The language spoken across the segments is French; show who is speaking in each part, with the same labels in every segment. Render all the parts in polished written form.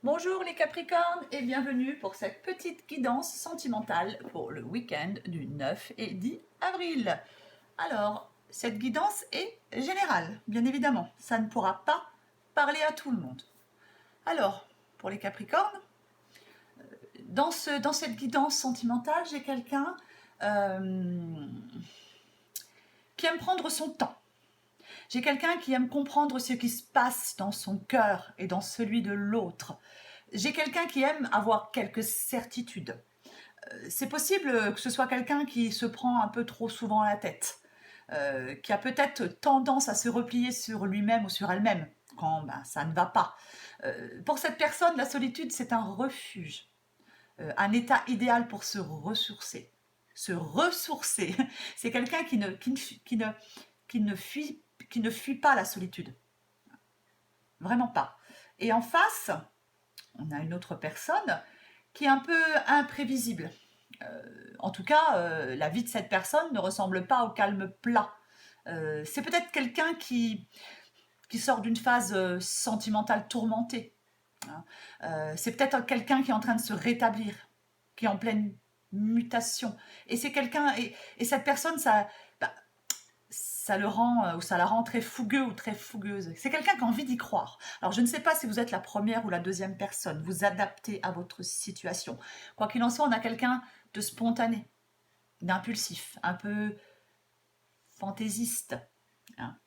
Speaker 1: Bonjour les Capricornes et bienvenue pour cette petite guidance sentimentale pour le week-end du 9 et 10 avril. Alors, cette guidance est générale, bien évidemment. Ça ne pourra pas parler à tout le monde. Alors, pour les Capricornes, dans cette guidance sentimentale, j'ai quelqu'un qui aime prendre son temps. J'ai quelqu'un qui aime comprendre ce qui se passe dans son cœur et dans celui de l'autre. J'ai quelqu'un qui aime avoir quelques certitudes. C'est possible que ce soit quelqu'un qui se prend un peu trop souvent la tête, qui a peut-être tendance à se replier sur lui-même ou sur elle-même quand ça ne va pas. Pour cette personne, la solitude, c'est un refuge, un état idéal pour se ressourcer. Se ressourcer, c'est quelqu'un qui ne fuit pas la solitude. Vraiment pas. Et en face, on a une autre personne qui est un peu imprévisible. En tout cas, la vie de cette personne ne ressemble pas au calme plat. C'est peut-être quelqu'un qui sort d'une phase sentimentale tourmentée. C'est peut-être quelqu'un qui est en train de se rétablir, qui est en pleine mutation. Et c'est quelqu'un, et cette personne, ça le rend ou ça la rend très fougueux ou très fougueuse. C'est quelqu'un qui a envie d'y croire. Alors je ne sais pas si vous êtes la première ou la deuxième personne, vous adaptez à votre situation. Quoi qu'il en soit, on a quelqu'un de spontané, d'impulsif, un peu fantaisiste. Hein.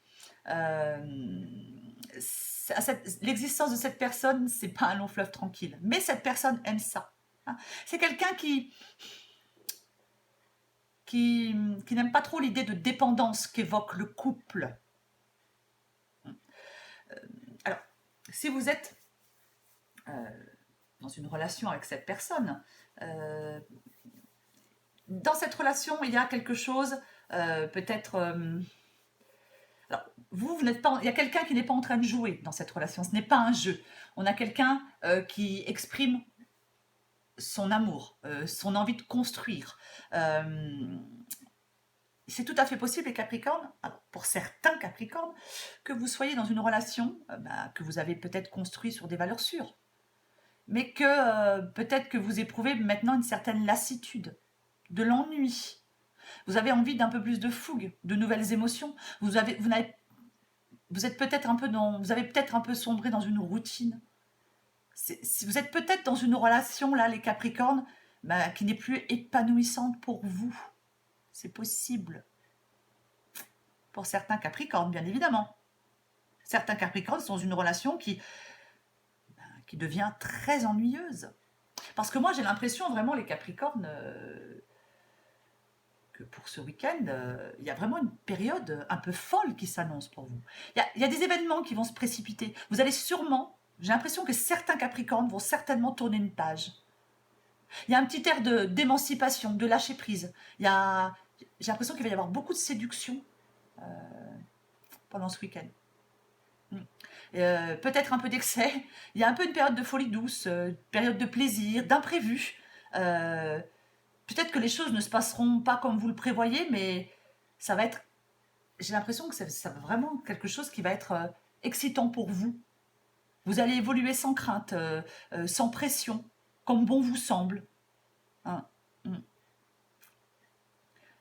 Speaker 1: L'existence de cette personne, c'est pas un long fleuve tranquille, mais cette personne aime ça. Hein. C'est quelqu'un qui n'aime pas trop l'idée de dépendance qu'évoque le couple. Alors, si vous êtes dans une relation avec cette personne, dans cette relation, il y a quelque chose, peut-être... alors, vous n'êtes pas... Il y a quelqu'un qui n'est pas en train de jouer dans cette relation, ce n'est pas un jeu. On a quelqu'un qui exprime son amour, son envie de construire. C'est tout à fait possible, les Capricornes, alors, pour certains Capricornes, que vous soyez dans une relation que vous avez peut-être construite sur des valeurs sûres, mais que peut-être que vous éprouvez maintenant une certaine lassitude, de l'ennui. Vous avez envie d'un peu plus de fougue, de nouvelles émotions. Vous avez peut-être un peu sombré dans une routine. Vous êtes peut-être dans une relation, là, les Capricornes, qui n'est plus épanouissante pour vous. C'est possible. Pour certains Capricornes, bien évidemment. Certains Capricornes sont dans une relation qui devient très ennuyeuse. Parce que moi, j'ai l'impression, vraiment, les Capricornes, que pour ce week-end, il y a vraiment une période un peu folle qui s'annonce pour vous. Il y a des événements qui vont se précipiter. Vous allez sûrement... J'ai l'impression que certains Capricornes vont certainement tourner une page. Il y a un petit air d'émancipation, de lâcher prise. J'ai l'impression qu'il va y avoir beaucoup de séduction pendant ce week-end. Peut-être un peu d'excès. Il y a un peu une période de folie douce, période de plaisir, d'imprévu. Peut-être que les choses ne se passeront pas comme vous le prévoyez, mais ça va être... J'ai l'impression que ça va vraiment quelque chose qui va être excitant pour vous. Vous allez évoluer sans crainte, sans pression, comme bon vous semble. Hein.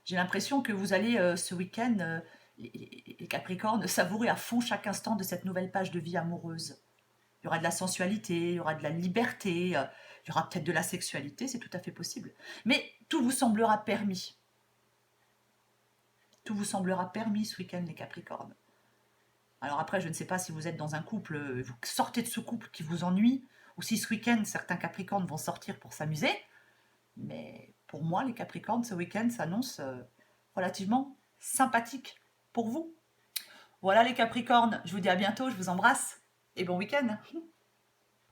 Speaker 1: J'ai l'impression que vous allez, ce week-end, les Capricornes, savourer à fond chaque instant de cette nouvelle page de vie amoureuse. Il y aura de la sensualité, il y aura de la liberté, il y aura peut-être de la sexualité, c'est tout à fait possible. Mais tout vous semblera permis. Tout vous semblera permis ce week-end, les Capricornes. Alors après, je ne sais pas si vous êtes dans un couple, vous sortez de ce couple qui vous ennuie, ou si ce week-end, certains Capricornes vont sortir pour s'amuser. Mais pour moi, les Capricornes, ce week-end s'annonce relativement sympathique pour vous. Voilà les Capricornes, je vous dis à bientôt, je vous embrasse et bon week-end.